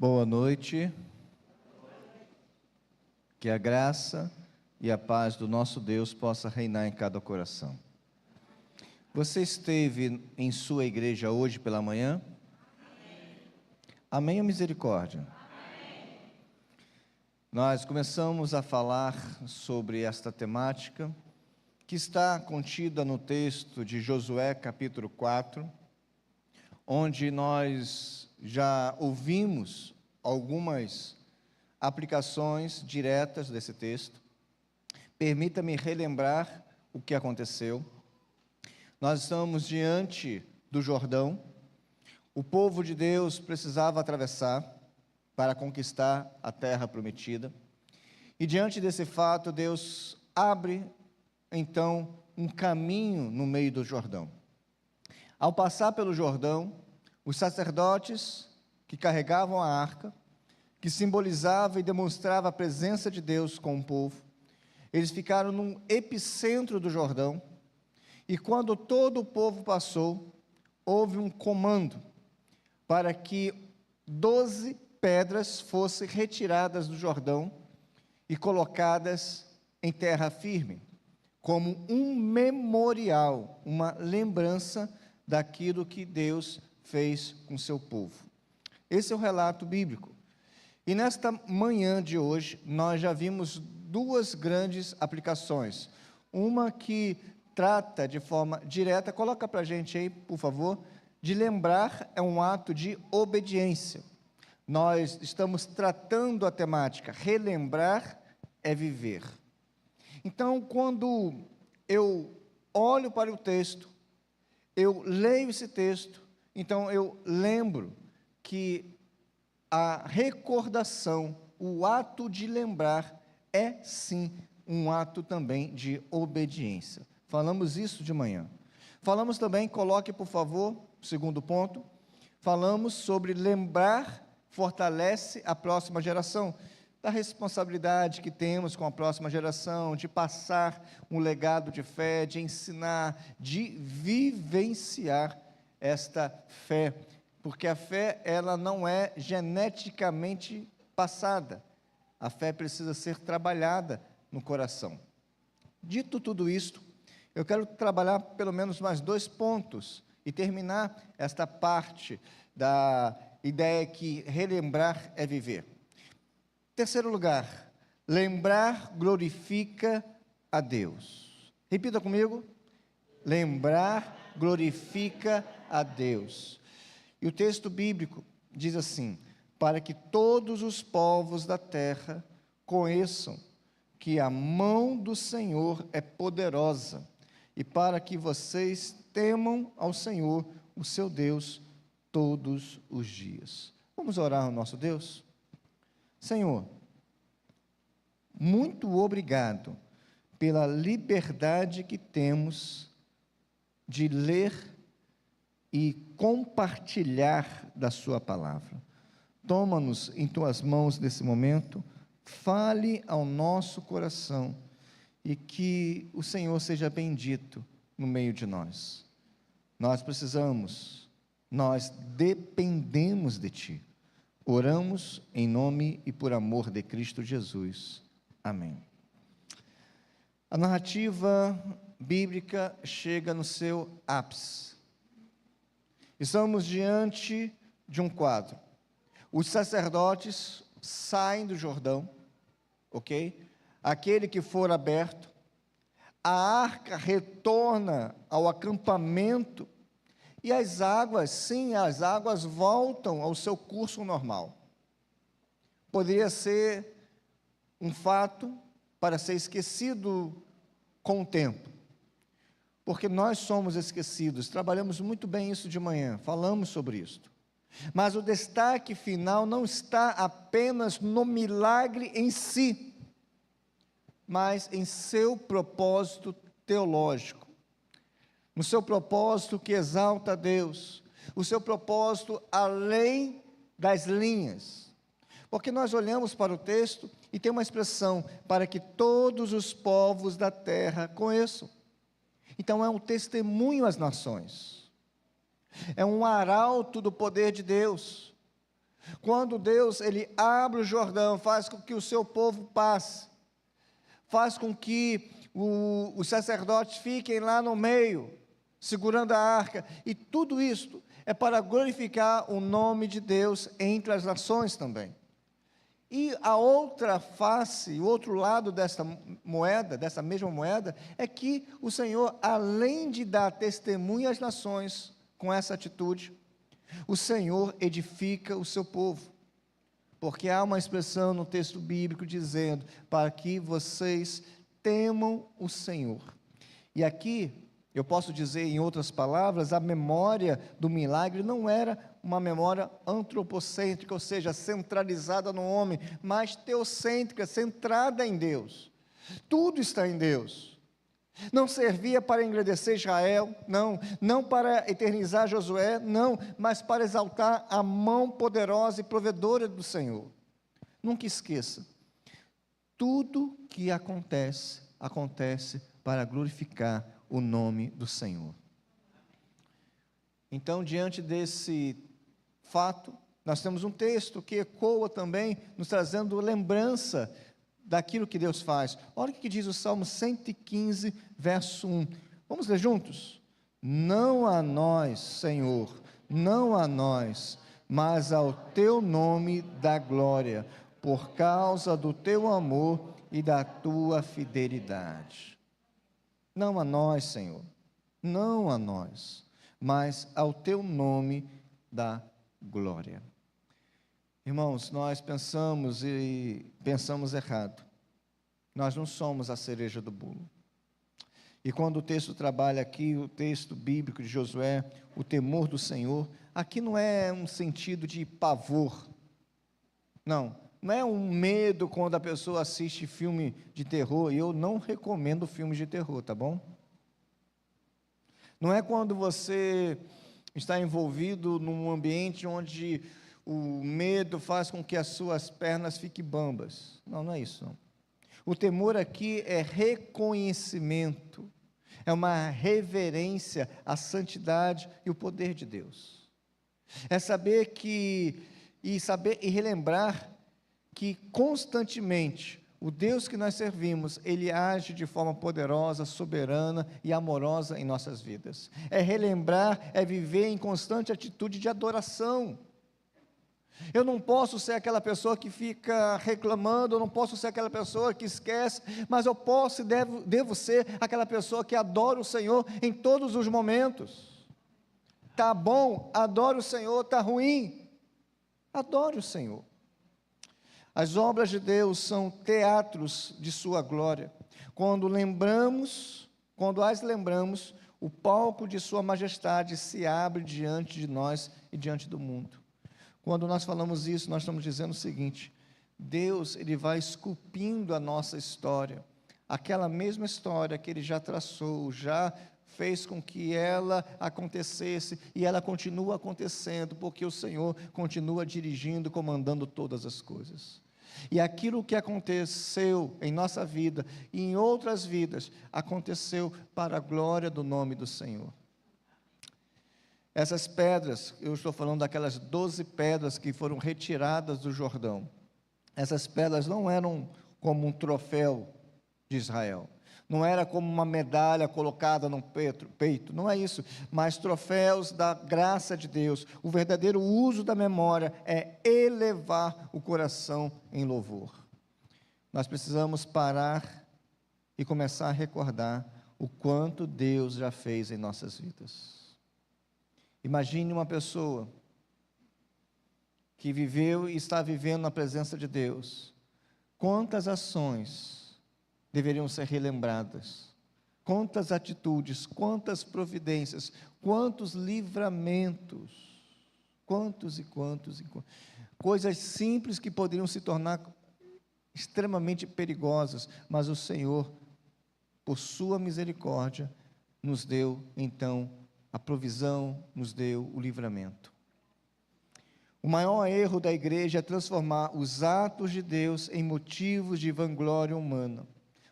Boa noite, que a graça e a paz do nosso Deus possa reinar em cada coração. Você esteve em sua igreja hoje pela manhã? Amém ou misericórdia? Amém. Nós começamos a falar sobre esta temática, que está contida no texto de Josué capítulo 4, onde nós já ouvimos algumas aplicações diretas desse texto. Permita-me relembrar o que aconteceu. Nós estamos diante do Jordão. O povo de Deus precisava atravessar para conquistar a terra prometida. E diante desse fato, Deus abre, então, um caminho no meio do Jordão. Ao passar pelo Jordão, os sacerdotes que carregavam a arca, que simbolizava e demonstrava a presença de Deus com o povo, eles ficaram no epicentro do Jordão, e quando todo o povo passou, houve um comando para que 12 pedras fossem retiradas do Jordão e colocadas em terra firme, como um memorial, uma lembrança daquilo que Deus fez com seu povo. Esse é o relato bíblico. E nesta manhã de hoje, nós já vimos duas grandes aplicações. Uma que trata de forma direta, coloca para a gente aí, por favor, de lembrar é um ato de obediência. Nós estamos tratando a temática, relembrar é viver. Então, quando eu olho para o texto, eu leio esse texto, então eu lembro que a recordação, o ato de lembrar, é sim um ato também de obediência. Falamos isso de manhã. Falamos também, coloque por favor, segundo ponto, falamos sobre lembrar fortalece a próxima geração, da responsabilidade que temos com a próxima geração, de passar um legado de fé, de ensinar, de vivenciar esta fé, porque a fé, ela não é geneticamente passada, a fé precisa ser trabalhada no coração. Dito tudo isto, eu quero trabalhar pelo menos mais 2 pontos, e terminar esta parte da ideia que relembrar é viver. Terceiro lugar, lembrar glorifica a Deus. Repita comigo, lembrar glorifica a Deus. E o texto bíblico diz assim: para que todos os povos da terra conheçam que a mão do Senhor é poderosa, e para que vocês temam ao Senhor, o seu Deus, todos os dias. Vamos orar ao nosso Deus? Senhor, muito obrigado pela liberdade que temos de ler e compartilhar da sua palavra. Toma-nos em tuas mãos nesse momento, fale ao nosso coração e que o Senhor seja bendito no meio de nós. Nós precisamos, nós dependemos de Ti. Oramos em nome e por amor de Cristo Jesus. Amém. A narrativa bíblica chega no seu ápice. Estamos diante de um quadro. Os sacerdotes saem do Jordão, ok? Aquele que for aberto, a arca retorna ao acampamento, e as águas, sim, as águas voltam ao seu curso normal. Poderia ser um fato para ser esquecido com o tempo, porque nós somos esquecidos, trabalhamos muito bem isso de manhã, falamos sobre isso. Mas o destaque final não está apenas no milagre em si, mas em seu propósito teológico, no seu propósito que exalta a Deus, o seu propósito além das linhas. Porque nós olhamos para o texto e tem uma expressão, para que todos os povos da terra conheçam. Então é um testemunho às nações, é um arauto do poder de Deus, Quando Deus, ele abre o Jordão, faz com que o seu povo passe, faz com que os sacerdotes fiquem lá no meio, segurando a arca, e tudo isso é para glorificar o nome de Deus entre as nações também. E a outra face, o outro lado dessa moeda, dessa mesma moeda, é que o Senhor, além de dar testemunho às nações com essa atitude, o Senhor edifica o seu povo. Porque há uma expressão no texto bíblico dizendo, para que vocês temam o Senhor. E aqui, eu posso dizer em outras palavras, a memória do milagre não era uma memória antropocêntrica, ou seja, centralizada no homem, mas teocêntrica, centrada em Deus. Tudo está em Deus. Não servia para engrandecer Israel, não para eternizar Josué, não, mas para exaltar a mão poderosa e provedora do Senhor. Nunca esqueça, tudo que acontece, acontece para glorificar o nome do Senhor. Então, diante desse fato, nós temos um texto que ecoa também, nos trazendo lembrança daquilo que Deus faz. Olha o que diz o Salmo 115, verso 1. Vamos ler juntos? Não a nós, Senhor, não a nós, mas ao teu nome dá glória, por causa do teu amor e da tua fidelidade. Não a nós, Senhor, não a nós, mas ao teu nome dá glória. Irmãos, nós pensamos errado. Nós não somos a cereja do bolo. E quando o texto trabalha aqui, o texto bíblico de Josué, o temor do Senhor, aqui não é um sentido de pavor. Não é um medo quando a pessoa assiste filme de terror, e eu não recomendo filmes de terror, tá bom? Não é quando você está envolvido num ambiente onde o medo faz com que as suas pernas fiquem bambas. Não é isso, não. O temor aqui é reconhecimento, é uma reverência à santidade e o poder de Deus. É saber e relembrar que constantemente o Deus que nós servimos, Ele age de forma poderosa, soberana e amorosa em nossas vidas. É relembrar, é viver em constante atitude de adoração. Eu não posso ser aquela pessoa que fica reclamando, eu não posso ser aquela pessoa que esquece, mas eu posso e devo ser aquela pessoa que adora o Senhor em todos os momentos. Está bom, adore o Senhor, está ruim, adore o Senhor. As obras de Deus são teatros de sua glória. Quando as lembramos, o palco de sua majestade se abre diante de nós e diante do mundo. Quando nós falamos isso, nós estamos dizendo o seguinte: Deus, Ele vai esculpindo a nossa história, aquela mesma história que Ele já traçou, já fez com que ela acontecesse, e ela continua acontecendo, porque o Senhor continua dirigindo, comandando todas as coisas. E aquilo que aconteceu em nossa vida e em outras vidas, aconteceu para a glória do nome do Senhor. Essas pedras, eu estou falando daquelas 12 pedras que foram retiradas do Jordão. Essas pedras não eram como um troféu de Israel, não era como uma medalha colocada no peito, não é isso, mas troféus da graça de Deus. O verdadeiro uso da memória é elevar o coração em louvor. Nós precisamos parar e começar a recordar o quanto Deus já fez em nossas vidas. Imagine uma pessoa que viveu e está vivendo na presença de Deus. Quantas ações deveriam ser relembradas? Quantas atitudes, quantas providências, quantos livramentos, quantos. Coisas simples que poderiam se tornar extremamente perigosas, mas o Senhor, por sua misericórdia, nos deu então a provisão, nos deu o livramento. O maior erro da igreja é transformar os atos de Deus em motivos de vanglória humana,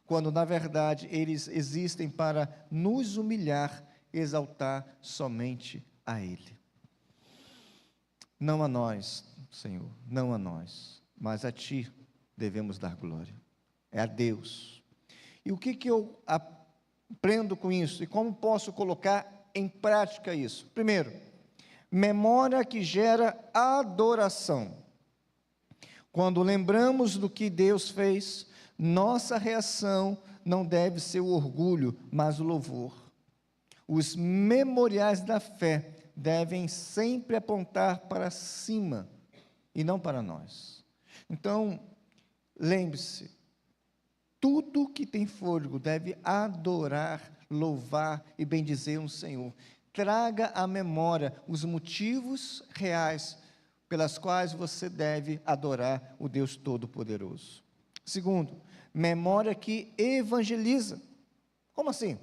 quando na verdade eles existem para nos humilhar e exaltar somente a Ele. Não a nós, Senhor, não a nós, mas a Ti devemos dar glória, é a Deus. E o que eu aprendo com isso, e como posso colocar em prática isso? Primeiro, memória que gera adoração. Quando lembramos do que Deus fez, nossa reação não deve ser o orgulho, mas o louvor. Os memoriais da fé devem sempre apontar para cima e não para nós. Então, lembre-se, tudo que tem fôlego deve adorar, louvar e bendizer o Senhor. Traga à memória os motivos reais pelas quais você deve adorar o Deus Todo-Poderoso. Segundo, memória que evangeliza. Como assim?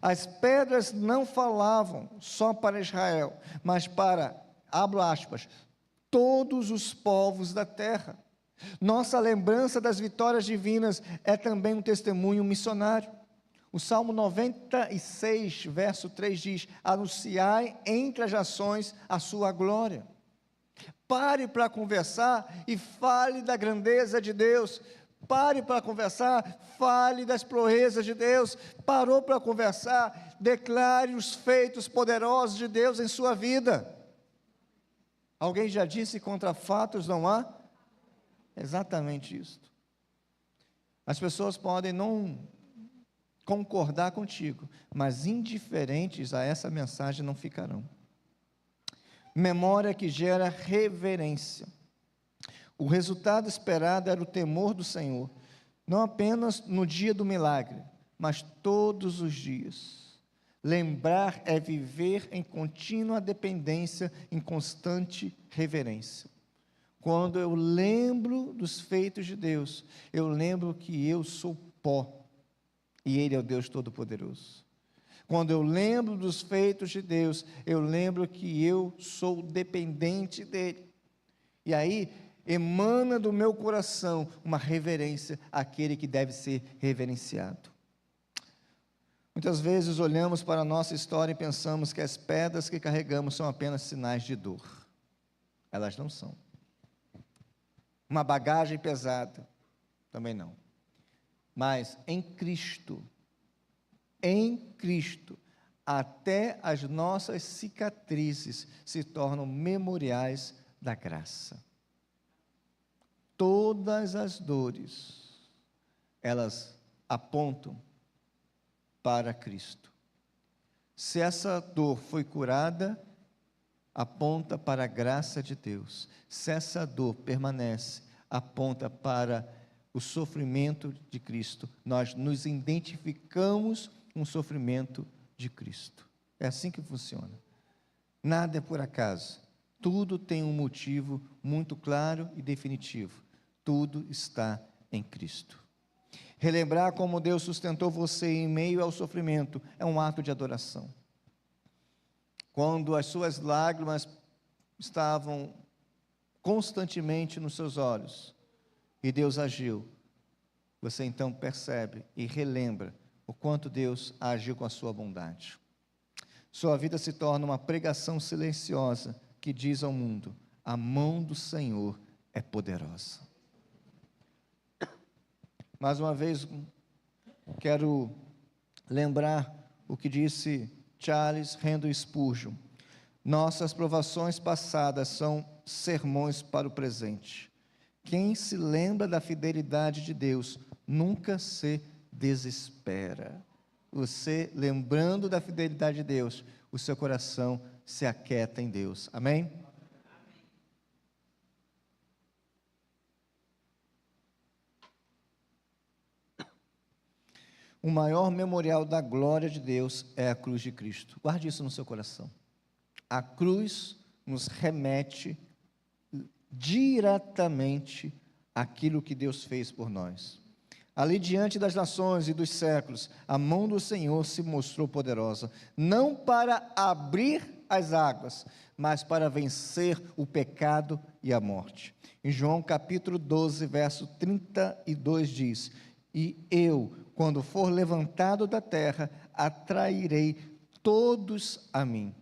As pedras não falavam só para Israel, mas para, abro aspas, todos os povos da terra. Nossa lembrança das vitórias divinas é também um testemunho missionário. O Salmo 96, verso 3 diz: anunciai entre as nações a sua glória. Pare para conversar e fale da grandeza de Deus. Pare para conversar, fale das proezas de Deus. Parou para conversar, declare os feitos poderosos de Deus em sua vida. Alguém já disse: contra fatos não há? Exatamente isso. As pessoas podem não concordar contigo, mas indiferentes a essa mensagem não ficarão. Memória que gera reverência. O resultado esperado era o temor do Senhor, não apenas no dia do milagre, mas todos os dias. Lembrar é viver em contínua dependência, em constante reverência. Quando eu lembro dos feitos de Deus, eu lembro que eu sou pó, e Ele é o Deus Todo-Poderoso. Quando eu lembro dos feitos de Deus, eu lembro que eu sou dependente dEle. E aí, emana do meu coração uma reverência àquele que deve ser reverenciado. Muitas vezes olhamos para a nossa história e pensamos que as pedras que carregamos são apenas sinais de dor. Elas não são. Uma bagagem pesada, também não. Mas em Cristo, até as nossas cicatrizes se tornam memoriais da graça. Todas as dores, elas apontam para Cristo. Se essa dor foi curada, aponta para a graça de Deus. Se essa dor permanece, aponta para o sofrimento de Cristo. Nós nos identificamos com o sofrimento de Cristo. É assim que funciona. Nada é por acaso. Tudo tem um motivo muito claro e definitivo. Tudo está em Cristo. Relembrar como Deus sustentou você em meio ao sofrimento é um ato de adoração. Quando as suas lágrimas estavam constantemente nos seus olhos e Deus agiu, você então percebe e relembra o quanto Deus agiu com a sua bondade. Sua vida se torna uma pregação silenciosa que diz ao mundo: a mão do Senhor é poderosa. Mais uma vez, quero lembrar o que disse Charles Haddon Spurgeon: nossas provações passadas são sermões para o presente. Quem se lembra da fidelidade de Deus nunca se desespera. Você, lembrando da fidelidade de Deus, o seu coração se aquieta em Deus. Amém? O maior memorial da glória de Deus é a cruz de Cristo. Guarde isso no seu coração. A cruz nos remete diretamente àquilo que Deus fez por nós. Ali diante das nações e dos séculos, a mão do Senhor se mostrou poderosa, não para abrir as águas, mas para vencer o pecado e a morte. Em João capítulo 12, verso 32 diz: e eu, quando for levantado da terra, atrairei todos a mim.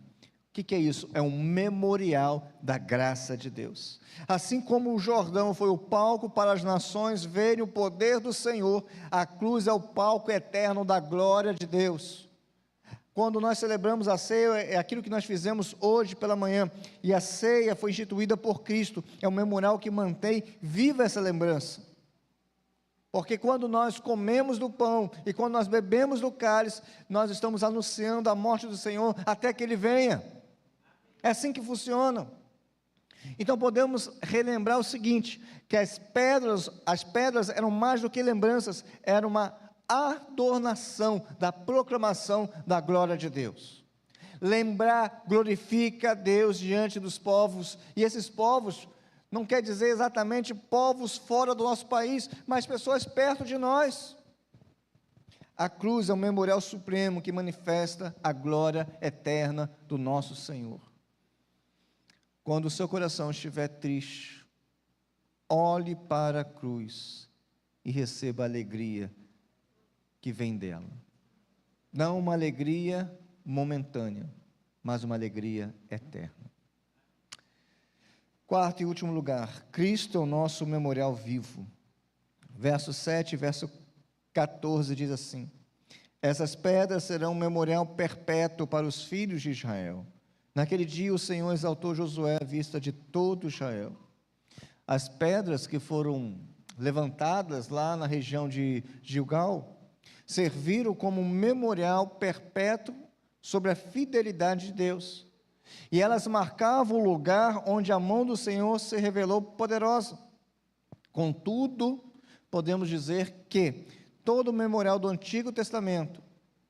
que é isso? É um memorial da graça de Deus. Assim como o Jordão foi o palco para as nações verem o poder do Senhor, a cruz é o palco eterno da glória de Deus. Quando nós celebramos a ceia, é aquilo que nós fizemos hoje pela manhã, e a ceia foi instituída por Cristo, é um memorial que mantém viva essa lembrança. Porque quando nós comemos do pão e quando nós bebemos do cálice, nós estamos anunciando a morte do Senhor até que Ele venha. É assim que funciona. Então podemos relembrar o seguinte, que as pedras eram mais do que lembranças, era uma adornação da proclamação da glória de Deus. Lembrar glorifica a Deus diante dos povos, e esses povos não quer dizer exatamente povos fora do nosso país, mas pessoas perto de nós. A cruz é um memorial supremo que manifesta a glória eterna do nosso Senhor. Quando o seu coração estiver triste, olhe para a cruz e receba a alegria que vem dela. Não uma alegria momentânea, mas uma alegria eterna. Quarto e último lugar, Cristo é o nosso memorial vivo. Verso 7 e verso 14 diz assim: essas pedras serão um memorial perpétuo para os filhos de Israel. Naquele dia o Senhor exaltou Josué à vista de todo Israel. As pedras que foram levantadas lá na região de Gilgal serviram como um memorial perpétuo sobre a fidelidade de Deus. E elas marcavam o lugar onde a mão do Senhor se revelou poderosa. Contudo, podemos dizer que todo o memorial do Antigo Testamento,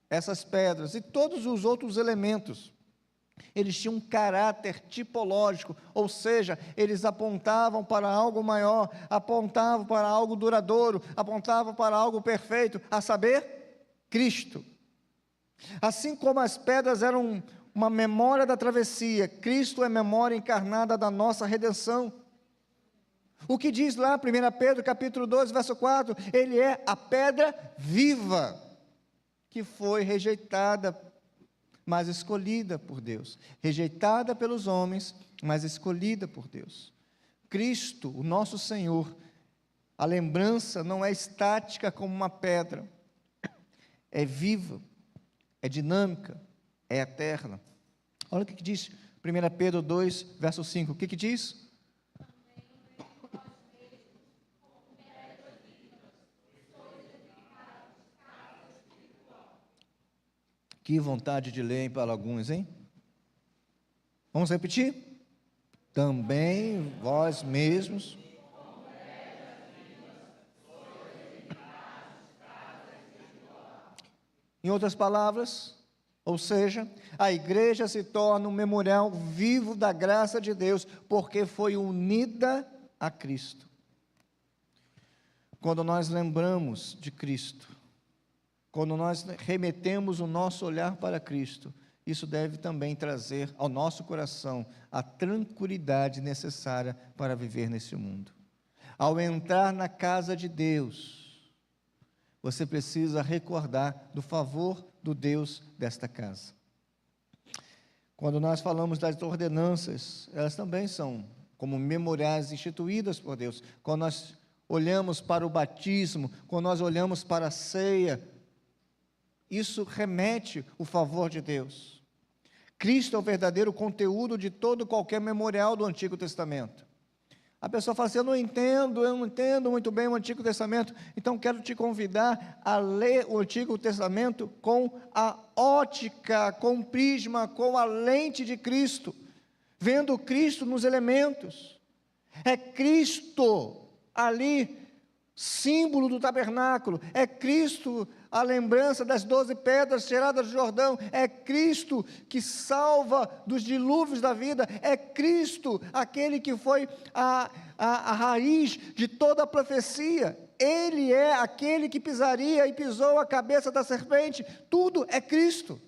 essas pedras e todos os outros elementos, eles tinham um caráter tipológico, ou seja, eles apontavam para algo maior, apontavam para algo duradouro, apontavam para algo perfeito, a saber, Cristo. Assim como as pedras eram uma memória da travessia, Cristo é memória encarnada da nossa redenção. O que diz lá, 1 Pedro capítulo 2, verso 4, ele é a pedra viva, que foi rejeitada, mas escolhida por Deus, rejeitada pelos homens, mas escolhida por Deus. Cristo, o nosso Senhor, a lembrança não é estática como uma pedra, é viva, é dinâmica, é eterna. Olha o que diz 1 Pedro 2, verso 5, o que diz? Que vontade de ler para alguns, hein? Vamos repetir? Também vós mesmos. Em outras palavras, ou seja, a igreja se torna um memorial vivo da graça de Deus, porque foi unida a Cristo. Quando nós lembramos de Cristo, quando nós remetemos o nosso olhar para Cristo, isso deve também trazer ao nosso coração a tranquilidade necessária para viver nesse mundo. Ao entrar na casa de Deus, você precisa recordar do favor do Deus desta casa. Quando nós falamos das ordenanças, elas também são como memoriais instituídas por Deus. Quando nós olhamos para o batismo, quando nós olhamos para a ceia, isso remete o favor de Deus. Cristo é o verdadeiro conteúdo de todo qualquer memorial do Antigo Testamento. A pessoa fala assim, eu não entendo muito bem o Antigo Testamento, então quero te convidar a ler o Antigo Testamento com a ótica, com o prisma, com a lente de Cristo, vendo Cristo nos elementos. É Cristo ali, símbolo do tabernáculo, é Cristo a lembrança das 12 pedras tiradas do Jordão, é Cristo que salva dos dilúvios da vida, é Cristo aquele que foi a raiz de toda a profecia, Ele é aquele que pisaria e pisou a cabeça da serpente, tudo é Cristo.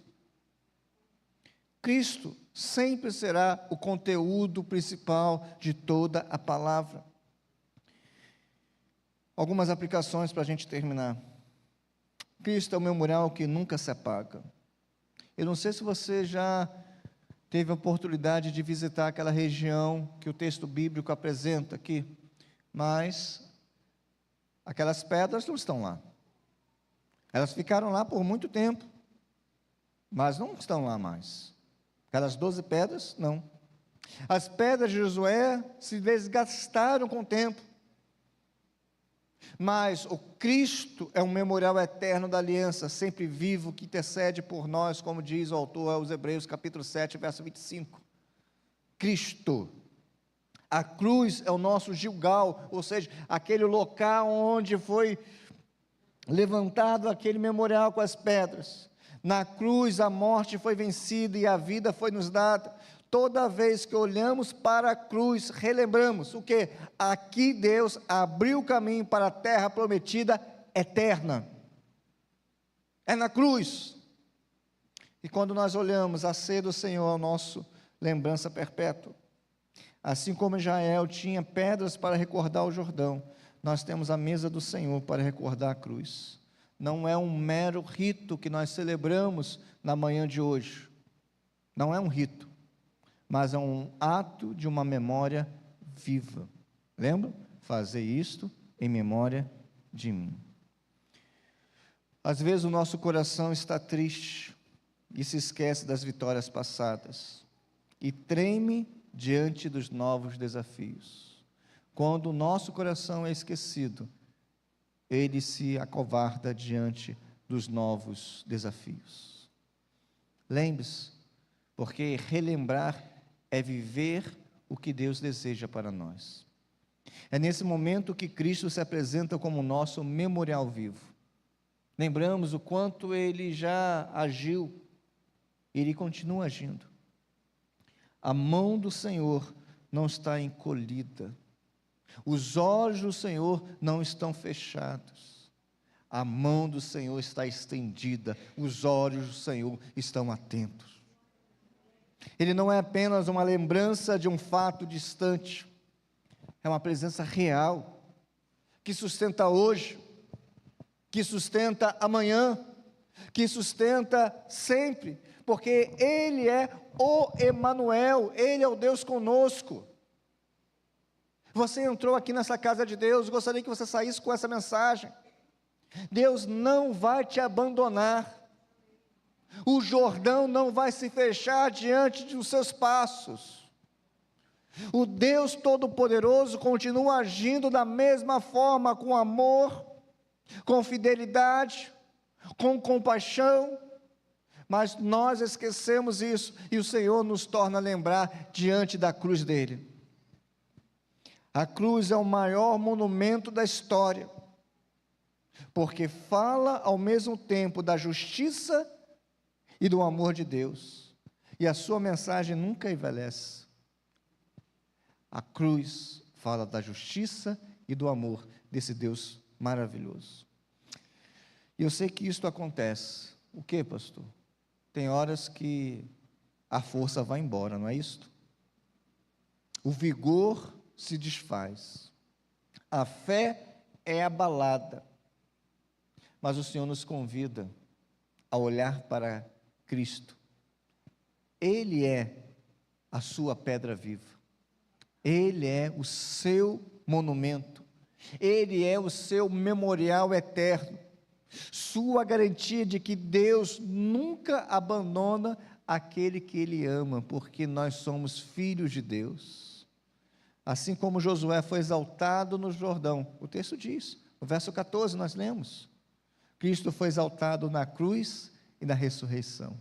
Cristo sempre será o conteúdo principal de toda a palavra. Algumas aplicações para a gente terminar. Cristo é um memorial que nunca se apaga. Eu não sei se você já teve a oportunidade de visitar aquela região que o texto bíblico apresenta aqui, mas aquelas pedras não estão lá. Elas ficaram lá por muito tempo, mas não estão lá mais. Aquelas 12 pedras, não. As pedras de Josué se desgastaram com o tempo, mas o Cristo é um memorial eterno da aliança, sempre vivo, que intercede por nós, como diz o autor aos Hebreus, capítulo 7, verso 25. Cristo. A cruz é o nosso Gilgal, ou seja, aquele local onde foi levantado aquele memorial com as pedras. Na cruz a morte foi vencida e a vida foi nos dada. Toda vez que olhamos para a cruz, relembramos o que? Aqui Deus abriu o caminho para a terra prometida eterna. É na cruz. E quando nós olhamos a ceia do Senhor, é a nossa lembrança perpétua. Assim como Israel tinha pedras para recordar o Jordão, nós temos a mesa do Senhor para recordar a cruz. Não é um mero rito que nós celebramos na manhã de hoje. Não é um rito, mas é um ato de uma memória viva. Lembra? Fazer isto em memória de mim. Às vezes o nosso coração está triste e se esquece das vitórias passadas e treme diante dos novos desafios. Quando o nosso coração é esquecido, ele se acovarda diante dos novos desafios. Lembre-se, porque relembrar é viver o que Deus deseja para nós. É nesse momento que Cristo se apresenta como nosso memorial vivo. Lembramos o quanto Ele já agiu, Ele continua agindo. A mão do Senhor não está encolhida, os olhos do Senhor não estão fechados, a mão do Senhor está estendida, os olhos do Senhor estão atentos. Ele não é apenas uma lembrança de um fato distante, é uma presença real, que sustenta hoje, que sustenta amanhã, que sustenta sempre, porque Ele é o Emanuel, Ele é o Deus conosco. Você entrou aqui nessa casa de Deus, gostaria que você saísse com essa mensagem. Deus não vai te abandonar, o Jordão não vai se fechar diante dos seus passos. O Deus Todo-Poderoso continua agindo da mesma forma, com amor, com fidelidade, com compaixão, mas nós esquecemos isso, e o Senhor nos torna a lembrar diante da cruz dele. A cruz é o maior monumento da história, porque fala ao mesmo tempo da justiça e do amor de Deus, e a sua mensagem nunca envelhece. A cruz fala da justiça e do amor desse Deus maravilhoso. E eu sei que isto acontece. O que, pastor? Tem horas que a força vai embora, não é isto? O vigor se desfaz, a fé é abalada, mas o Senhor nos convida a olhar para Cristo. Ele é a sua pedra viva, Ele é o seu monumento, Ele é o seu memorial eterno, sua garantia de que Deus nunca abandona aquele que Ele ama, porque nós somos filhos de Deus. Assim como Josué foi exaltado no Jordão, o texto diz, no verso 14 nós lemos, Cristo foi exaltado na cruz e na ressurreição,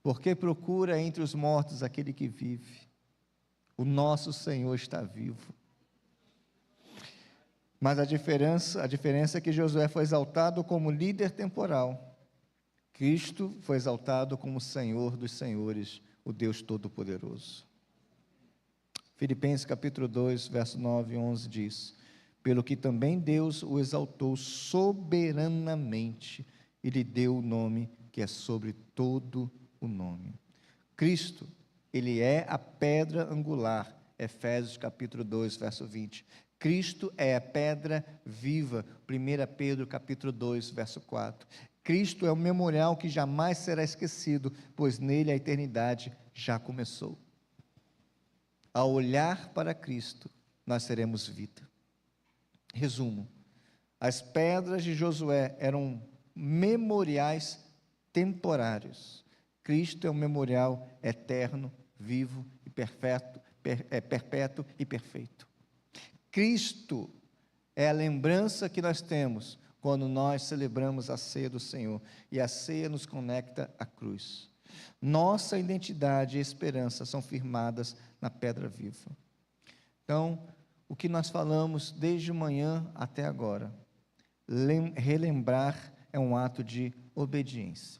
porque procura entre os mortos aquele que vive. O nosso Senhor está vivo. Mas a diferença é que Josué foi exaltado como líder temporal, Cristo foi exaltado como Senhor dos senhores, o Deus Todo-Poderoso. Filipenses capítulo 2, verso 9 e 11 diz, pelo que também Deus o exaltou soberanamente, e lhe deu o nome que é sobre todo o nome. Cristo, Ele é a pedra angular, Efésios capítulo 2, verso 20. Cristo é a pedra viva, 1 Pedro capítulo 2, verso 4. Cristo é um memorial que jamais será esquecido, pois nele a eternidade já começou. Ao olhar para Cristo, nós teremos vida. Resumo: as pedras de Josué eram memoriais temporários. Cristo é um memorial eterno, vivo e perpétuo e perfeito. Cristo é a lembrança que nós temos quando nós celebramos a ceia do Senhor, e a ceia nos conecta à cruz. Nossa identidade e esperança são firmadas na pedra viva. Então, o que nós falamos desde manhã até agora, relembrar é um ato de obediência.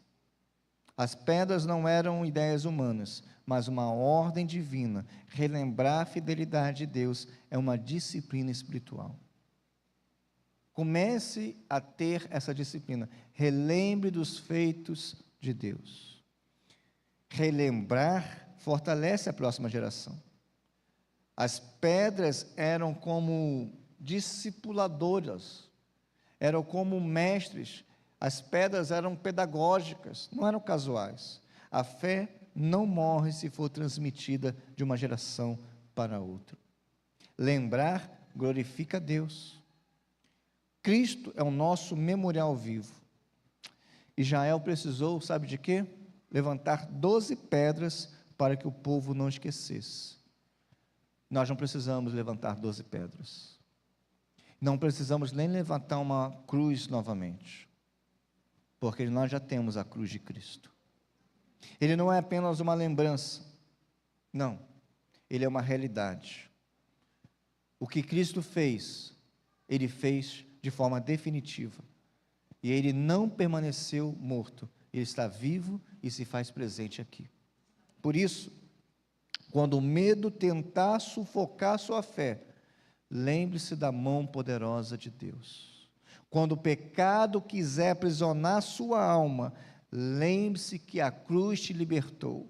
As pedras não eram ideias humanas, mas uma ordem divina. Relembrar a fidelidade de Deus é uma disciplina espiritual. Comece a ter essa disciplina. Relembre dos feitos de Deus. Relembrar fortalece a próxima geração. As pedras eram como discipuladoras, eram como mestres. As pedras eram pedagógicas, não eram casuais. A fé não morre se for transmitida de uma geração para outra. Lembrar glorifica a Deus. Cristo é o nosso memorial vivo. Israel precisou, sabe de quê? Levantar 12 pedras para que o povo não esquecesse. Nós não precisamos levantar 12 pedras. Não precisamos nem levantar uma cruz novamente, porque nós já temos a cruz de Cristo. Ele não é apenas uma lembrança, não, ele é uma realidade. O que Cristo fez, ele fez de forma definitiva, e ele não permaneceu morto, ele está vivo e se faz presente aqui. Por isso, quando o medo tentar sufocar sua fé, lembre-se da mão poderosa de Deus. Quando o pecado quiser aprisionar sua alma, lembre-se que a cruz te libertou.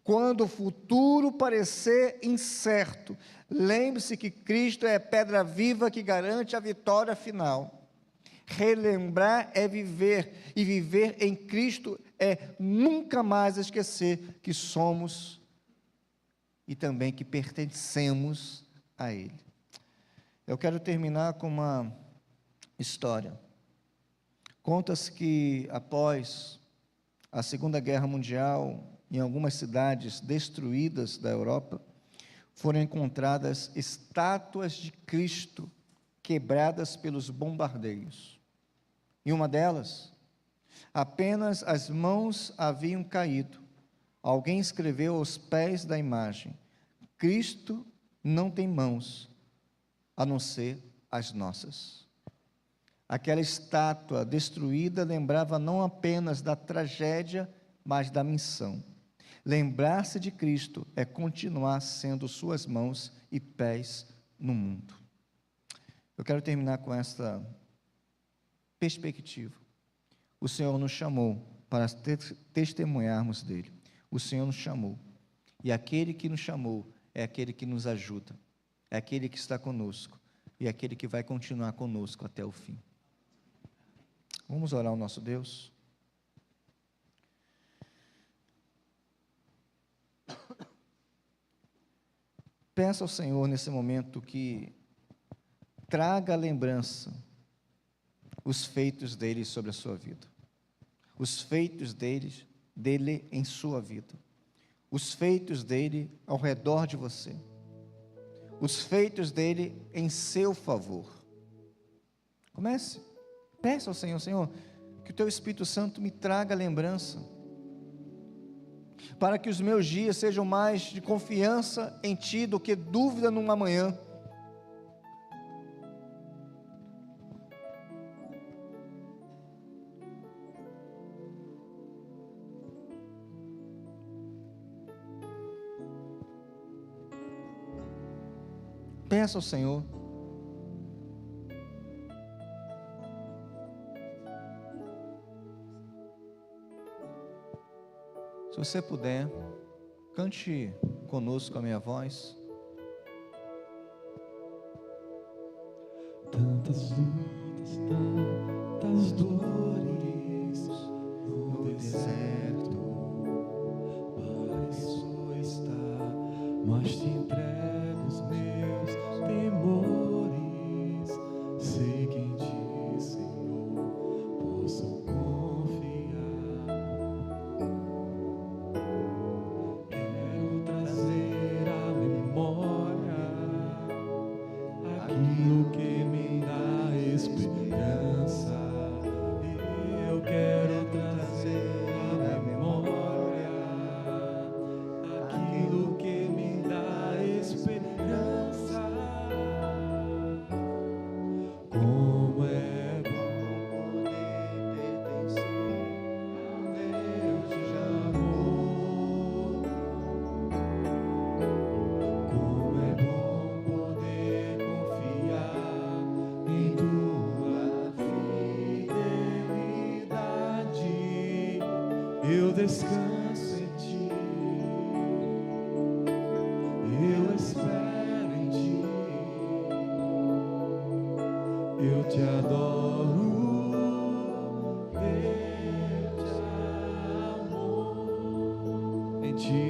Quando o futuro parecer incerto, lembre-se que Cristo é a pedra viva que garante a vitória final. Relembrar é viver, e viver em Cristo é nunca mais esquecer que somos e também que pertencemos a Ele. Eu quero terminar com uma história. Conta-se que após a Segunda Guerra Mundial, em algumas cidades destruídas da Europa, foram encontradas estátuas de Cristo quebradas pelos bombardeios. Em uma delas, apenas as mãos haviam caído. Alguém escreveu aos pés da imagem: Cristo não tem mãos, a não ser as nossas. Aquela estátua destruída lembrava não apenas da tragédia, mas da missão. Lembrar-se de Cristo é continuar sendo suas mãos e pés no mundo. Eu quero terminar com esta perspectiva. O Senhor nos chamou para testemunharmos dele. O Senhor nos chamou. E aquele que nos chamou é aquele que nos ajuda. É aquele que está conosco. E é aquele que vai continuar conosco até o fim. Vamos orar ao nosso Deus? Peça ao Senhor nesse momento que traga a lembrança os feitos dele sobre a sua vida, os feitos dele em sua vida, os feitos dele ao redor de você, os feitos dele em seu favor. Comece, peça ao Senhor: Senhor, que o teu Espírito Santo me traga lembrança, para que os meus dias sejam mais de confiança em Ti do que dúvida num amanhã. Peça ao Senhor. Se você puder, cante conosco a minha voz. Tantas lutas, tantas dores, deserto. Pareço estar, mas te entrego os meus temores. Sei que em ti, Senhor, posso confiar. Quero trazer à memória aquilo que me dá esperança. Eu quero trazer à memória aquilo que me dá esperança. Como é bom poder pertencer a Deus de amor. Como é bom poder confiar em tua fidelidade. Eu descanso em ti, eu espero em ti, eu te adoro, Deus de amor. Em ti